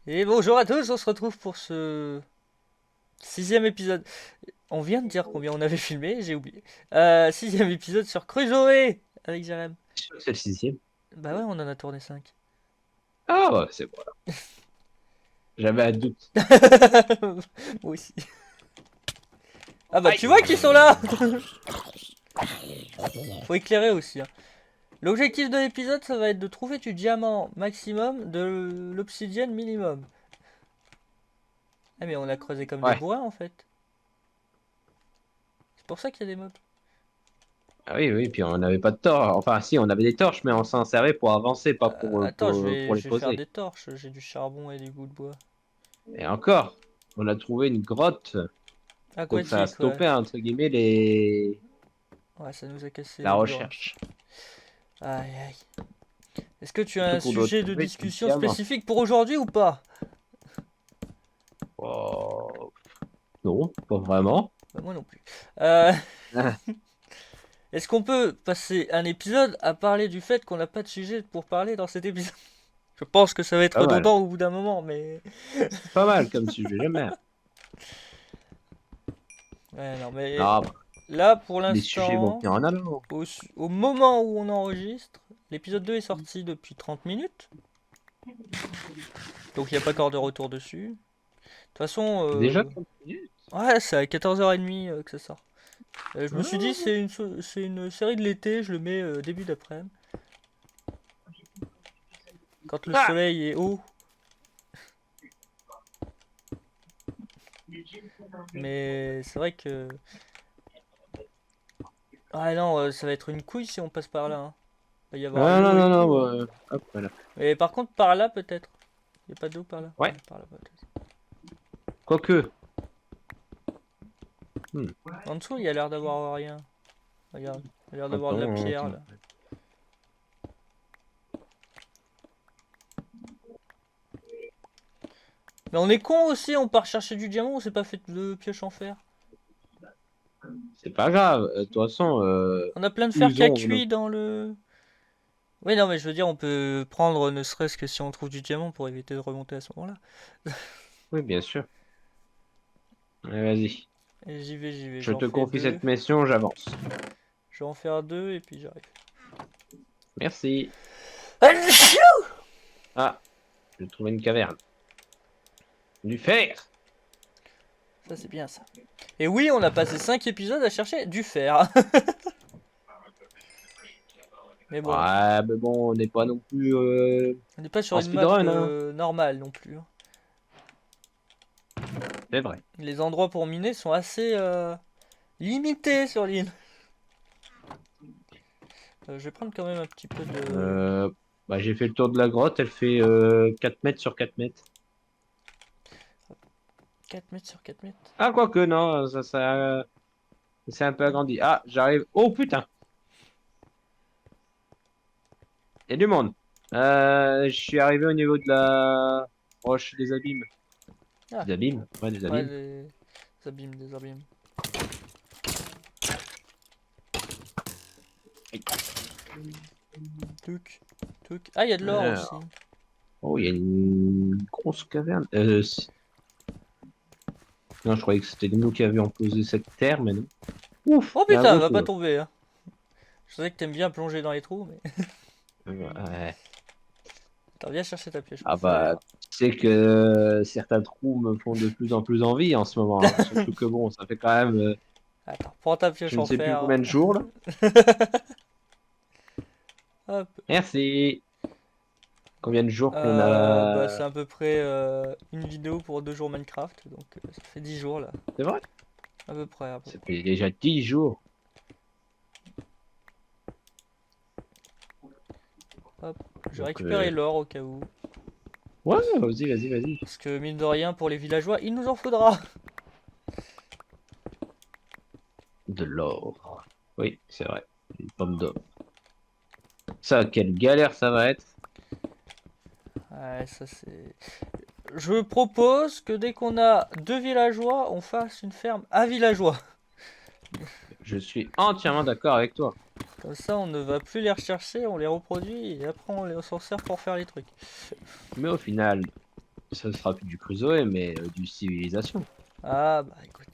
Et bonjour à tous, on se retrouve pour ce sixième épisode. On vient de dire combien on avait filmé, j'ai oublié. Sixième épisode sur Crusoe avec Jérém. Je suis sûr que c'est le sixième. Bah ouais, on en a tourné 5. Ah ouais, c'est bon. J'avais un doute. Moi aussi. Ah bah tu Aïe! vois qu'ils sont là. Faut éclairer aussi, hein. L'objectif de l'épisode, ça va être de trouver du diamant maximum, de l'obsidienne minimum. Ah mais on a creusé comme des Ouais. bourrins en fait. C'est pour ça qu'il y a des mobs. Ah oui, oui, puis on n'avait pas de torches. Enfin, si, on avait des torches, mais on s'en servait pour avancer, pas Attends, pour les je vais faire poser. des torches, j'ai du charbon et des bouts de bois. Et encore, on a trouvé une grotte, donc ça a Aquatique, ouais. stoppé, entre guillemets, Ouais, ça nous a cassé la les burnes. recherche. Aïe aïe. Est-ce que tu as Surtout un qu'on doit sujet de trouver du discussion diamant. spécifique pour aujourd'hui ou pas? Oh, non, pas vraiment. Bah, moi non plus. Euh, Ah, Est-ce qu'on peut passer un épisode à parler du fait qu'on n'a pas de sujet pour parler dans cet épisode? Je pense que ça va être pas mal. redondant au bout d'un moment, mais... C'est pas mal comme sujet, j'aime bien. Ouais, non, mais Non, bah, là, pour des sujets vont l'instant, venir en allant. au moment où on enregistre, l'épisode 2 est sorti depuis 30 minutes, donc il n'y a pas encore de retour dessus. De toute façon, Déjà 30 minutes? ouais, c'est à 14h30 que ça sort. Je me suis dit, Ah, c'est une série de l'été, je le mets début d'après-midi, quand le ah, soleil est haut. Mais c'est vrai que... Ah non, ça va être une couille si on passe par là, hein. Il va y avoir ah, non, l'eau et non, non, tout, hein. hop, voilà. Mais par contre, par là, peut-être. Il n'y a pas d'eau par là. Ouais, Ouais, par là, peut-être. quoique. Hmm. En dessous, il y a l'air d'avoir rien. Regarde, il y a l'air d'avoir de la Attends, pierre, attends. là. Mais on est con aussi, on part chercher du diamant, on s'est pas fait de pioche en fer. C'est pas grave. De toute façon, On a plein de fer qui a usons cuit dans le... Oui, non, mais je veux dire, on peut prendre ne serait-ce que si on trouve du diamant pour éviter de remonter à ce moment-là. Oui, bien sûr. Allez, vas-y. Et j'y vais, Je j'en te fais confie deux. cette mission, j'avance. Je vais en faire deux et puis j'arrive. Merci. Ah, j'ai trouvé une caverne. Du fer. Ça, c'est bien ça. Et oui, on a passé 5 épisodes à chercher du fer. Mais bon, Ouais, mais bon, on n'est pas non plus on n'est pas sur en une map speedrun, hein. normale non plus, hein. C'est vrai. Les endroits pour miner sont assez limités sur l'île. Je vais prendre quand même un petit peu de... Euh, Bah, j'ai fait le tour de la grotte, elle fait 4 mètres sur 4 mètres. 4 mètres sur 4 mètres. Ah, quoique, non, ça c'est un peu agrandi. Ah, j'arrive. Oh putain, il y a du monde. Je suis arrivé au niveau de la roche des abîmes. Ah, Des abîmes? Ouais, des ouais, abîmes. des abîmes, des abîmes. Aïe. Tuc, tuc. Ah, il y a de l'or aussi. Alors, oh, il y a une grosse caverne. Non, je croyais que c'était nous qui avions posé cette terre, mais non. Ouf, Oh il y a un putain, gros va trou pas là. tomber, hein. Je sais que t'aimes bien plonger dans les trous, mais... Ouais. Attends, viens chercher ta pioche en Ah bah, fer. tu sais que certains trous me font de plus en plus envie en ce moment, hein. Surtout que bon, ça fait quand même Attends, prends ta je pioche ne en sais plus fer. combien de jours là. Hop. Merci. Combien de jours qu'on Bah, c'est a... à peu près une vidéo pour 2 jours Minecraft, donc ça fait 10 jours là. C'est vrai? À peu près, à peu Ça près. fait déjà 10 jours. Hop, je vais Donc, récupérer l'or au cas où. ouais, vas-y, vas-y, vas-y. Parce que mine de rien, pour les villageois, il nous en faudra. De l'or. Oui, c'est vrai. Une pomme d'or. Ça, quelle galère ça va être. Ouais, ça c'est... Je propose que dès qu'on a 2 villageois, on fasse une ferme à villageois. Je suis entièrement d'accord avec toi. Comme ça, on ne va plus les rechercher, on les reproduit et après on s'en sert pour faire les trucs. Mais au final, ça sera plus du Crusoe, mais du civilisation. Ah, bah écoute.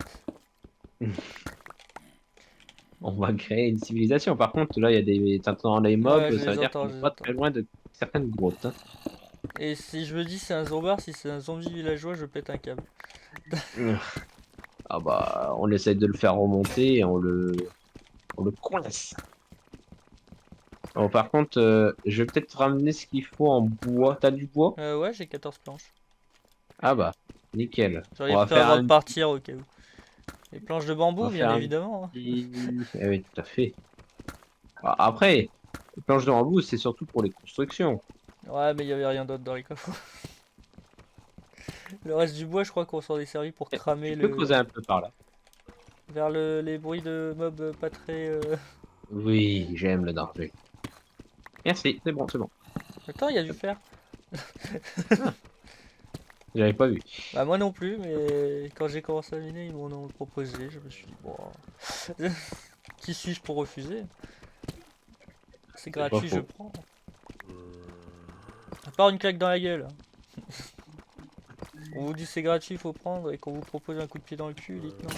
On va créer une civilisation. Par contre, là, il y a des. T'entends les Ouais, mobs, je ça veut les dire entends, qu'on je est les pas entends. très loin de certaines grottes, hein. Et si je me dis c'est un zombard, si c'est un zombie villageois, je pète un câble. Ah bah, on essaie de le faire remonter et on le coince. Bon, par contre, je vais peut-être ramener ce qu'il faut en bois. T'as du bois? Ouais, j'ai 14 planches. Ah bah, nickel. J'en ai On va pris faire avant de un, partir au cas où. Les planches de on bambou, va bien faire un évidemment, hein. petit. Eh oui, tout à fait. Ah, après, les planches de bambou, c'est surtout pour les constructions. Ouais, mais il y avait rien d'autre dans les coffres. Le reste du bois, je crois qu'on s'en est servi pour Eh, cramer tu peux le creuser un peu par là. vers les bruits de mobs pas très. Oui, j'aime le danger. Merci, c'est bon, c'est bon. Attends, il y a du fer. Ah, j'avais pas vu. Bah moi non plus, mais quand j'ai commencé à miner, ils m'en ont proposé. Je me suis dit bon, qui suis-je pour refuser? C'est C'est pas gratuit, je faux. prends. À part une claque dans la gueule. On vous dit c'est gratuit, faut prendre, et qu'on vous propose un coup de pied dans le cul, dites non.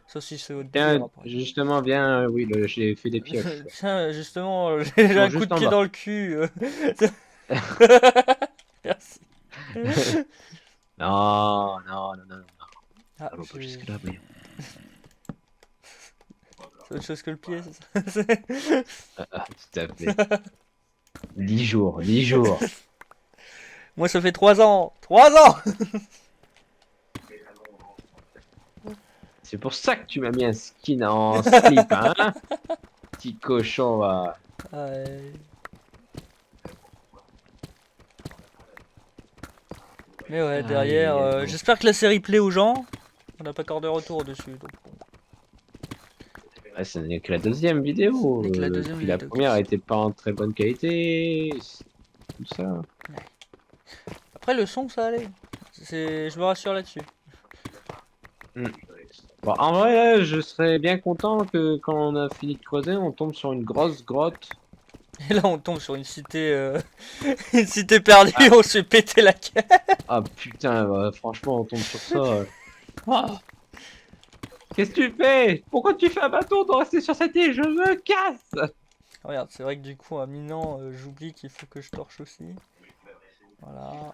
Ça aussi c'est votre délire Tiens, après. justement, bien, oui, j'ai fait des pioches. Tiens, justement, Ils j'ai sont un coup de juste en pied bas. dans le cul. Merci. Non, non, non, non, non. Ah, Ça va pas j'ai... jusque-là, voyons. C'est autre chose que le pied, c'est ça? Ah, tout à fait. 10 jours, 10 jours. Moi ça fait 3 ans. 3 ans. C'est pour ça que tu m'as mis un skin en slip, hein? Petit cochon, va. Ouais. Mais ouais, Aïe, derrière, aïe, aïe, bon. j'espère que la série plaît aux gens. On n'a pas encore de retour dessus, donc bon. Ouais, ce n'est que la deuxième vidéo. N'est que la deuxième Puis la vidéo. première était pas en très bonne qualité. Tout ça. Après le son ça allait. Je me rassure là-dessus. Hmm. Bon, en vrai, là, je serais bien content que quand on a fini de creuser, on tombe sur une grosse grotte. Et là on tombe sur une cité, une cité perdue, Ah, on se fait péter la gueule. ah, putain, franchement, on tombe sur ça. Ah, qu'est-ce que tu fais? Pourquoi tu fais un bateau? On doit rester sur cette île, je me casse! Regarde, c'est vrai que du coup en minant, j'oublie qu'il faut que je torche aussi. Voilà.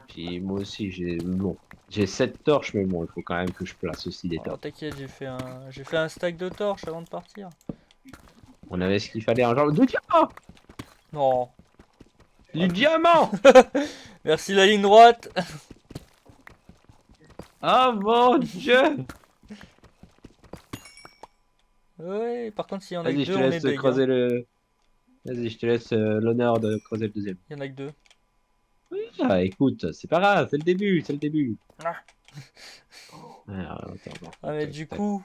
Puis moi aussi, j'ai 7 torches, mais bon, il faut quand même que je place aussi des Alors torches. t'inquiète, j'ai fait un stack de torches avant de partir. On avait ce qu'il fallait, un genre de diamant! Non. Du diamant! Merci la ligne droite. Ah mon Dieu! Ouais, par contre s'il y en a que Vas-y, je deux, te on est laisse deg, hein. creuser le. Vas-y, je te laisse l'honneur de creuser le deuxième. Il y en a que deux. Ah, écoute, c'est pas grave, c'est le début, c'est le début. Ah. Alors, attends, bon, Ah mais tac, du tac. coup,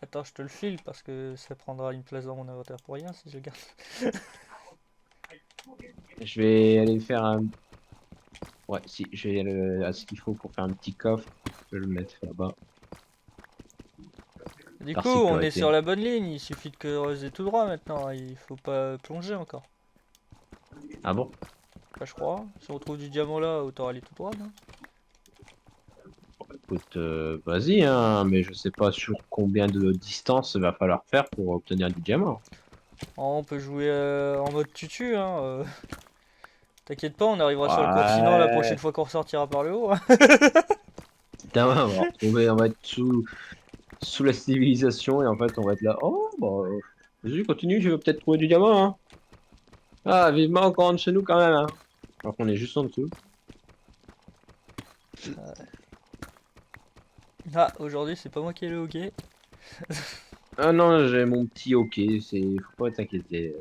attends, je te le file parce que ça prendra une place dans mon inventaire pour rien si je garde. Je vais aller faire un. Ouais, si, je vais aller à ce qu'il faut pour faire un petit coffre. Je vais le mettre là-bas, Du par coup, on est sur sécurité. la bonne ligne, il suffit de creuser tout droit maintenant, il faut pas plonger encore. Ah bon? Enfin, je crois. Si on trouve du diamant là, autant aller tout droit, non? Écoute, vas-y, hein, mais je sais pas sur combien de distance il va falloir faire pour obtenir du diamant. Oh, on peut jouer en mode tutu, hein. T'inquiète pas, on arrivera sur le continent la prochaine Ouais. fois qu'on ressortira par le haut, hein. Putain, on va retrouver, on va être sous la civilisation et en fait on va être là. Oh, bah, vas-y, continue, tu veux peut-être trouver du diamant, hein. Ah, vivement qu'on rentre chez nous quand même, hein. Alors qu'on est juste en dessous. Ah, aujourd'hui, c'est pas moi qui ai le hockey. Ah non, j'ai mon petit hockey, faut pas t'inquiéter.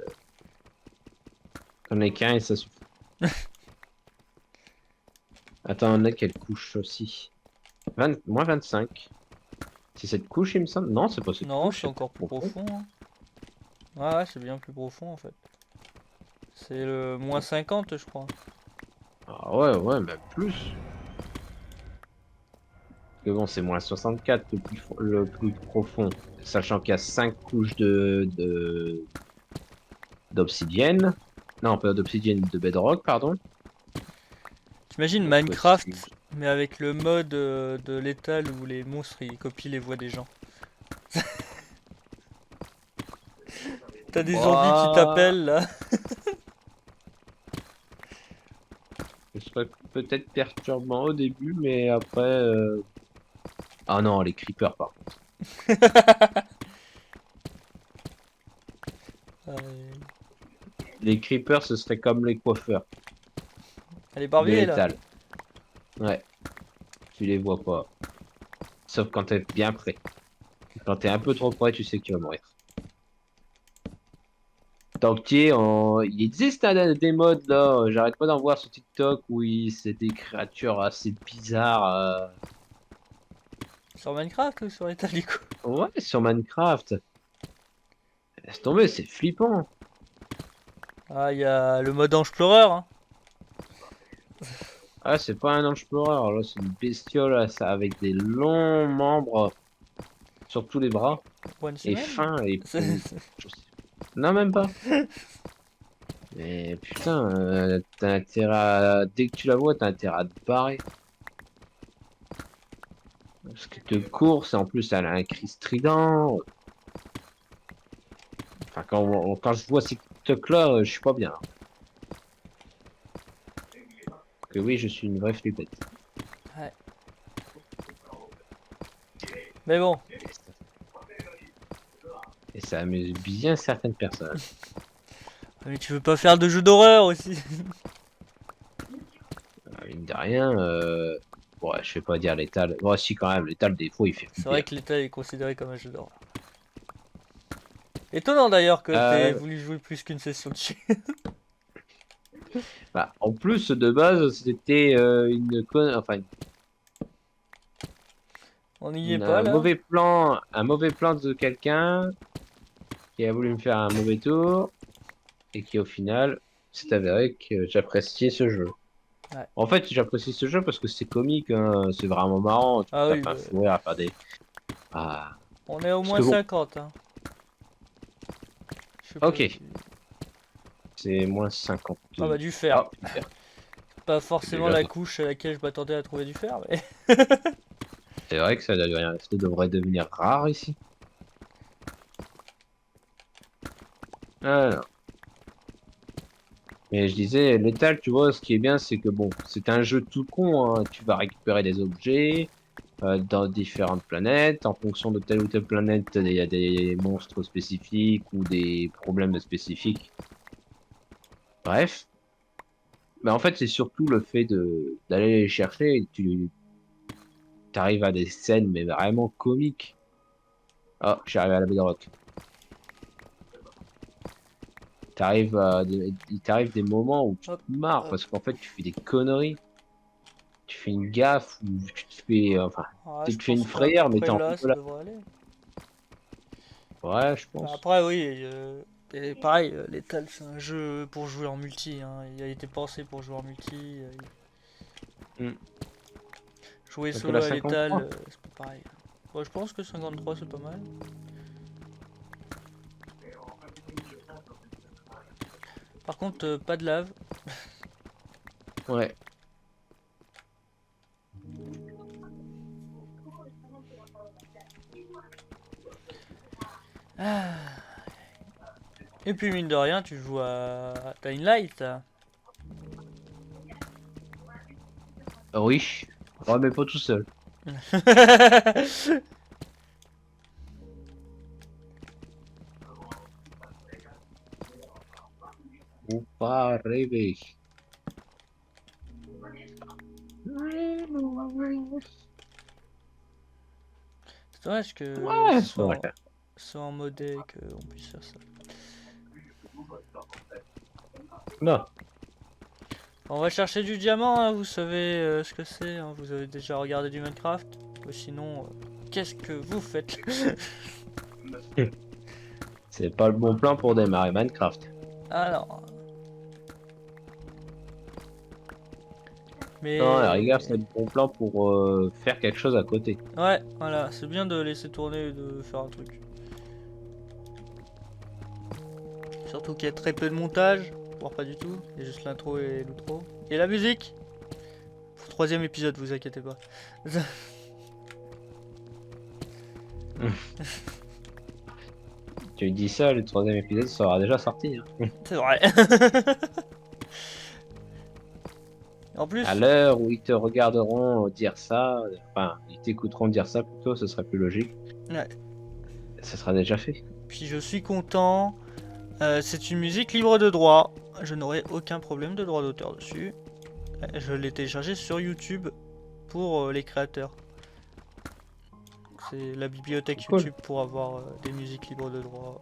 J'en ai qu'un et ça suffit. Attends, on a quelle couche aussi? Moins 25. C'est cette couche, il me semble? Non, c'est pas cette Non, couche, c'est c'est peut-être encore plus profond. profond, hein. Ouais, c'est bien plus profond en fait. C'est le moins 50, je crois. Ah ouais, ouais, même plus. Mais bon, c'est moins 64 le plus profond. Sachant qu'il y a 5 couches d'obsidienne. Non, pas d'obsidienne, de bedrock, pardon. T'imagines Pas Minecraft, possible. mais avec le mode de l'étal où les monstres ils copient les voix des gens. T'as des zombies qui Bah, t'appellent là. ce serait peut-être perturbant au début, mais après. Ah non, les creepers, par contre. Les creepers, ce serait comme les coiffeurs Elle est de barbillée là. l'étal. Ouais, tu les vois pas. Sauf quand t'es bien près. Quand t'es un peu trop près, tu sais que tu vas mourir. Tant que tu es en... Il existe des modes là, j'arrête pas d'en voir sur TikTok où c'est des créatures assez bizarres. Sur Minecraft ou sur l'étal du coup? Ouais, sur Minecraft. Laisse tomber, c'est flippant. Ah, il y a le mode ange pleureur, hein. Ah, c'est pas un ange pleureur, là, c'est une bestiole là, ça, avec des longs membres sur tous les bras One et Seaman? fins et je sais- non même pas. Mais putain, t'as intérêt dès que tu la vois, t'as intérêt à te barrer. Parce que te course, et en plus elle a un cri strident. Enfin, quand je vois ces TikTok-là, je suis pas bien. Parce que oui, je suis une vraie flippette. Ouais. Mais bon, Et ça, et ça amuse bien certaines personnes. mais tu veux pas faire de jeu d'horreur aussi? Mine de rien, ouais, je vais pas dire l'étal. Ouais, si, quand même, l'étal, des fois, il fait C'est flipper, vrai hein. que l'état est considéré comme un jeu d'horreur. Étonnant d'ailleurs que t'aies Euh, voulu jouer plus qu'une session dessus. Bah, en plus, de base, c'était enfin, On n'y est pas là. un mauvais plan de quelqu'un qui a voulu me faire un mauvais tour et qui, au final, s'est avéré que j'appréciais ce jeu. Ouais. En fait, j'apprécie ce jeu parce que c'est comique, hein, c'est vraiment marrant, tu te Ah oui, tapes bah, un fou rire à faire des... Ah, on est au parce moins que bon, 50, hein. Je sais pas ok, si... c'est moins 50. Ah bah du fer. Ah, super, Pas c'est forcément déjà la ça. couche à laquelle je m'attendais à trouver du fer, mais... C'est vrai que ça devrait devenir rare ici. Ah, non. Mais je disais, Lethal, tu vois, ce qui est bien, c'est que bon, c'est un jeu tout con, hein. Tu vas récupérer des objets dans différentes planètes. En fonction de telle ou telle planète, il y a des monstres spécifiques ou des problèmes spécifiques. Bref. Mais en fait, c'est surtout le fait de d'aller les chercher et tu arrives à des scènes, mais vraiment comiques. Ah, je suis arrivé à la Bedrock. Il t'arrive des moments où tu te Hop, marres hop. parce qu'en fait, tu fais des conneries. Tu fais une gaffe ou tu te fais, enfin, Ah, tu je te fais une pense qu'à peu frayeur, mais près t'en là, ça rigolades. devrait aller. Ouais, je Bah, pense. après, oui, et pareil, Lethal, c'est un jeu pour jouer en multi, hein. Il a été pensé pour jouer en multi. Hmm. Jouer Donc solo la à Lethal, 53. c'est pas pareil. Moi, je pense que 53, c'est pas mal. Par contre, pas de lave. Ouais. Et puis, mine de rien, tu joues à Dying Light, là. Oui. Ouais, mais pas tout seul. Faut pas rêver. C'est dommage que Ouais, ce c'est pas mal. ce soit en modé et qu'on puisse faire ça. Non. On va chercher du diamant, hein, vous savez ce que c'est, hein, vous avez déjà regardé du Minecraft. Ou sinon, qu'est-ce que vous faites? C'est pas le bon plan pour démarrer Minecraft. Alors, Non, à la rigueur, mais... c'est le bon plan pour faire quelque chose à côté. Ouais, voilà, c'est bien de laisser tourner et de faire un truc. Surtout qu'il y a très peu de montage, voire pas du tout. Il y a juste l'intro et l'outro. Et la musique! troisième épisode, vous inquiétez pas. Tu dis ça, le troisième épisode sera déjà sorti. Hein. C'est vrai. En plus, À l'heure où ils te regarderont dire ça, enfin, ils t'écouteront dire ça plutôt, ce serait plus logique. ouais. Ça sera déjà fait. Puis je suis content. C'est une musique libre de droit. Je n'aurai aucun problème de droit d'auteur dessus. Je l'ai téléchargé sur YouTube pour les créateurs. C'est la bibliothèque Cool. YouTube pour avoir des musiques libres de droit.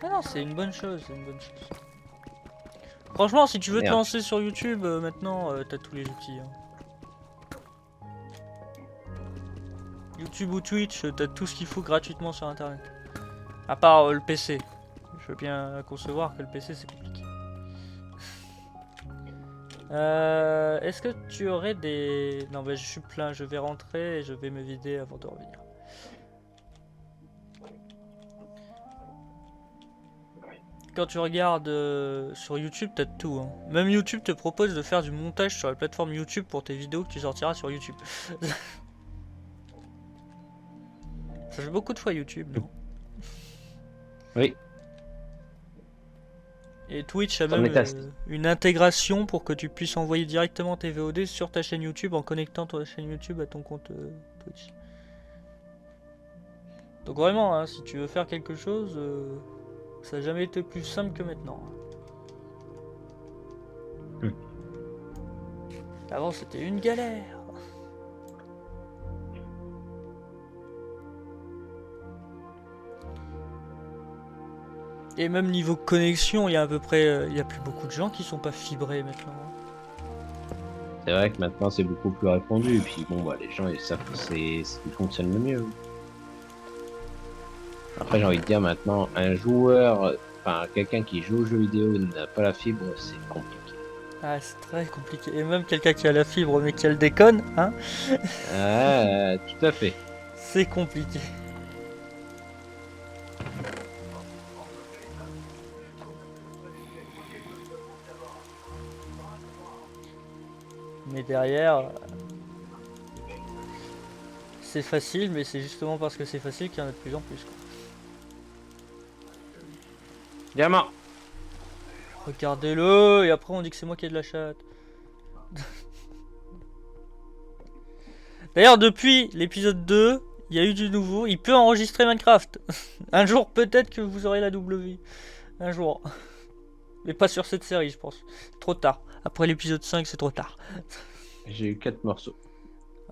Ah non, c'est une bonne chose, c'est une bonne chose. Franchement, si tu veux te Merde. lancer sur YouTube, maintenant, t'as tous les outils. Hein. YouTube ou Twitch, t'as tout ce qu'il faut gratuitement sur Internet. À part le PC. Je veux bien concevoir que le PC c'est compliqué. Est-ce que tu aurais des... Non bah je suis plein, je vais rentrer et je vais me vider avant de revenir. Quand tu regardes sur YouTube, t'as de tout. Hein. Même YouTube te propose de faire du montage sur la plateforme YouTube pour tes vidéos que tu sortiras sur YouTube. Ça fait beaucoup de fois YouTube, non? Oui. Et Twitch a T'en même es testé. une intégration pour que tu puisses envoyer directement tes VOD sur ta chaîne YouTube en connectant ta chaîne YouTube à ton compte Twitch. Donc vraiment, hein, si tu veux faire quelque chose, ça n'a jamais été plus simple que maintenant. Avant c'était une galère. Et même niveau connexion, il y a à peu près, il y a plus beaucoup de gens qui sont pas fibrés maintenant. C'est vrai que maintenant c'est beaucoup plus répandu. Et puis bon, bah, les gens ils savent que c'est ce qui fonctionne le mieux. Après, j'ai envie de dire maintenant, un joueur, enfin quelqu'un qui joue aux jeux vidéo et n'a pas la fibre, c'est compliqué. Ah, c'est très compliqué. Et même quelqu'un qui a la fibre mais qui a le déconne, hein, Tout à fait. c'est compliqué. Mais derrière, c'est facile, mais c'est justement parce que c'est facile qu'il y en a de plus en plus. Quoi. Diamant. Regardez-le, et après on dit que c'est moi qui ai de la chatte. D'ailleurs, depuis l'épisode 2, il y a eu du nouveau. Il peut enregistrer Minecraft. Un jour, peut-être que vous aurez la double vie. Un jour. Mais pas sur cette série, je pense. Trop tard. Après l'épisode 5, c'est trop tard. J'ai eu 4 morceaux.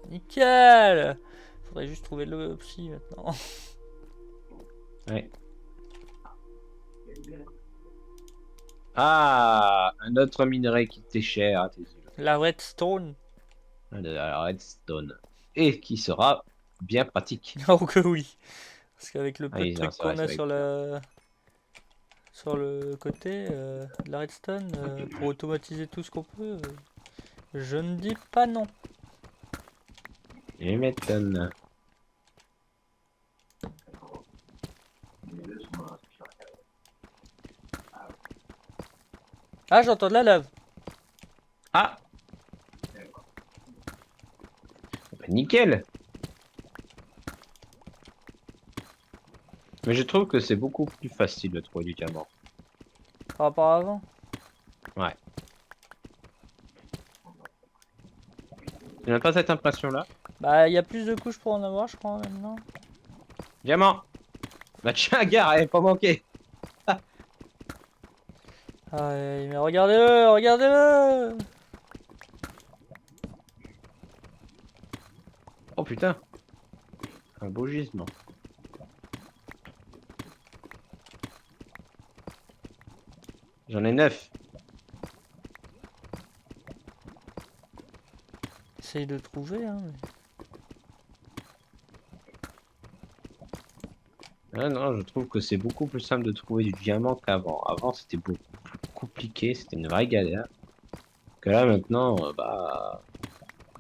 Nickel. Faudrait juste trouver le psy maintenant. Ouais. Ah, un autre minerai qui t'est cher à tes yeux. La redstone. De la redstone. Et qui sera bien pratique. Oh que oui. Parce qu'avec le peu de Non, trucs c'est vrai, qu'on c'est a vrai sur que- la... Sur le côté de la redstone, pour automatiser tout ce qu'on peut, je ne dis pas non. Il m'étonne. Ah, j'entends de la lave. Ah, bah, nickel. Mais je trouve que c'est beaucoup plus facile de trouver du diamant. Par rapport à avant. Ouais. Tu n'as pas cette impression-là? Bah, il y a plus de couches pour en avoir, je crois, maintenant. Diamant! Bah tiens, gare, elle est pas manqué. Ah, mais regardez-le, regardez-le. Oh putain, un beau gisement. J'en ai 9. Essaye de trouver, hein. Ah non, je trouve que c'est beaucoup plus simple de trouver du diamant qu'avant. Avant, c'était beaucoup plus compliqué, c'était une vraie galère. Que là, maintenant, bah,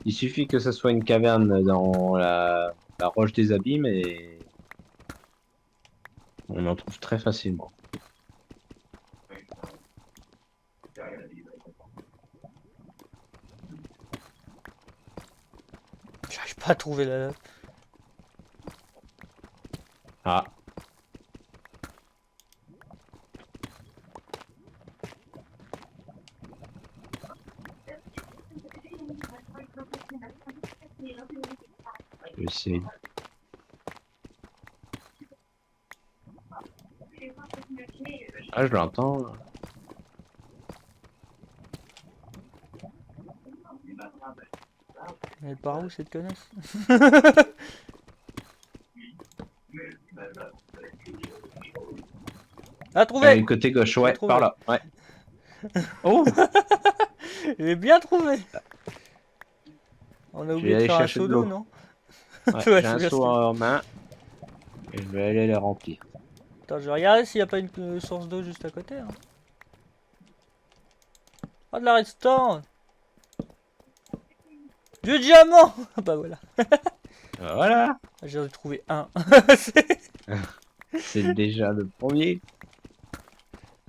il suffit que ce soit une caverne dans la roche des abîmes et on en trouve très facilement. pas à trouver la lave. Ah. J'essaie. Ah, je l'entends. Elle part où cette connasse? Ah, trouvé! Côté gauche, J'ai ouais, trouvé. par là. Ouais. Oh! J'ai bien trouvé! On a Je oublié vais de aller faire un chercher seau de d'eau, l'eau. non? Ouais, Ouais, j'ai faut un bien seau se le- en main. Et je vais aller les remplir. Attends, je vais regarder s'il n'y a pas une source d'eau juste à côté. Hein. Oh, de la redstone! Du diamant! Bah voilà. Voilà! J'en ai trouvé un. C'est déjà le premier.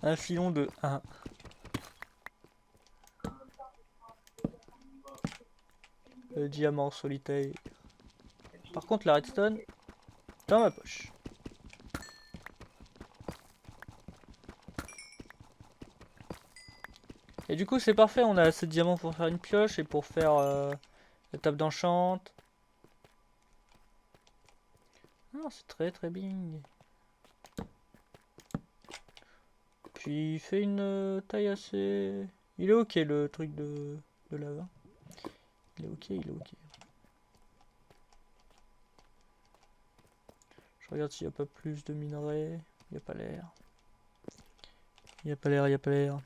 Un filon de 1. Le diamant solitaire. Par contre, la redstone, dans ma poche. Et du coup, c'est parfait. On a assez de diamants pour faire une pioche et pour faire la table d'enchant. Ah, c'est très très bien. Puis il fait une taille assez... Il est ok le truc de lave. Hein. Il est ok, il est ok. Je regarde s'il n'y a pas plus de minerais. Il n'y a pas l'air. Il n'y a pas l'air, il n'y a pas l'air.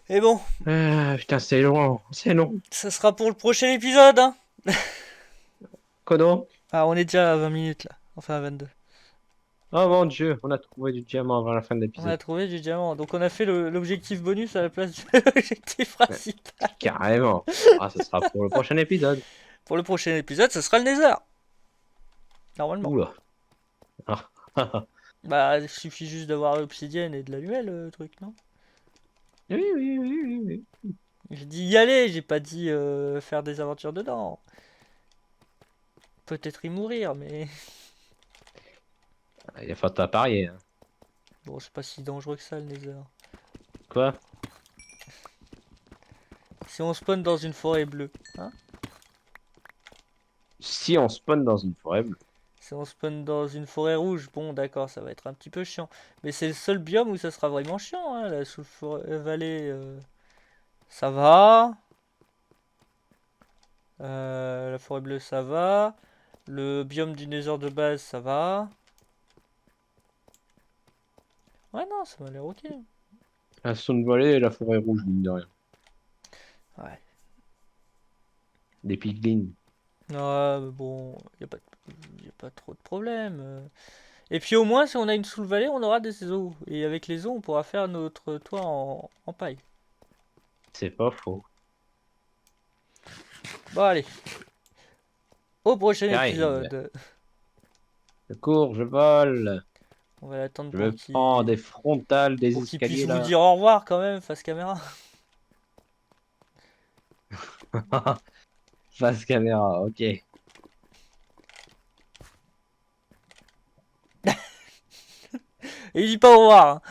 Et bon, Ah, putain, c'est long. C'est long. ça sera pour le prochain épisode. Hein. Kodo? Ah, on est déjà à 20 minutes là. Enfin à 22. Oh mon dieu, on a trouvé du diamant avant la fin de On a l'épisode. trouvé du diamant. Donc on a fait l'objectif bonus à la place de l'objectif Ouais, principal. carrément. Ah, ce sera pour le prochain épisode. Pour le prochain épisode, ce sera le Nether. Normalement. Oula. Ah. Bah, il suffit juste d'avoir l'obsidienne et de l'allumer le truc, non? Oui, oui, oui, oui, oui. J'ai dit y aller, j'ai pas dit faire des aventures dedans. Peut-être y mourir, mais Il a fallu à parier. Hein. bon, c'est pas si dangereux que ça le Nether. Quoi? Si on spawn dans une forêt bleue, hein? Si on spawn dans une forêt bleue. Si on spawn dans une forêt rouge, bon d'accord, ça va être un petit peu chiant. Mais c'est le seul biome où ça sera vraiment chiant, hein, la sous-vallée, ça va. La forêt bleue, ça va. Le biome du Nether de base, ça va. Ouais, non, ça m'a l'air ok. La Stone Valley et la forêt rouge, mine de rien. Ouais. Des piglins. Ouais, mais bon, y a pas trop de problème. Et puis au moins, si on a une sous-vallée, on aura des os. Et avec les os, on pourra faire notre toit en paille. C'est pas faux. Bon, allez. Au prochain J'arrive. épisode. Je cours, je vole. On va l'attendre Je me prends des frontales des pour qu'il puisse escaliers vous là. dire au revoir quand même, face caméra. Face caméra, ok. Et il dit pas au revoir. Hein.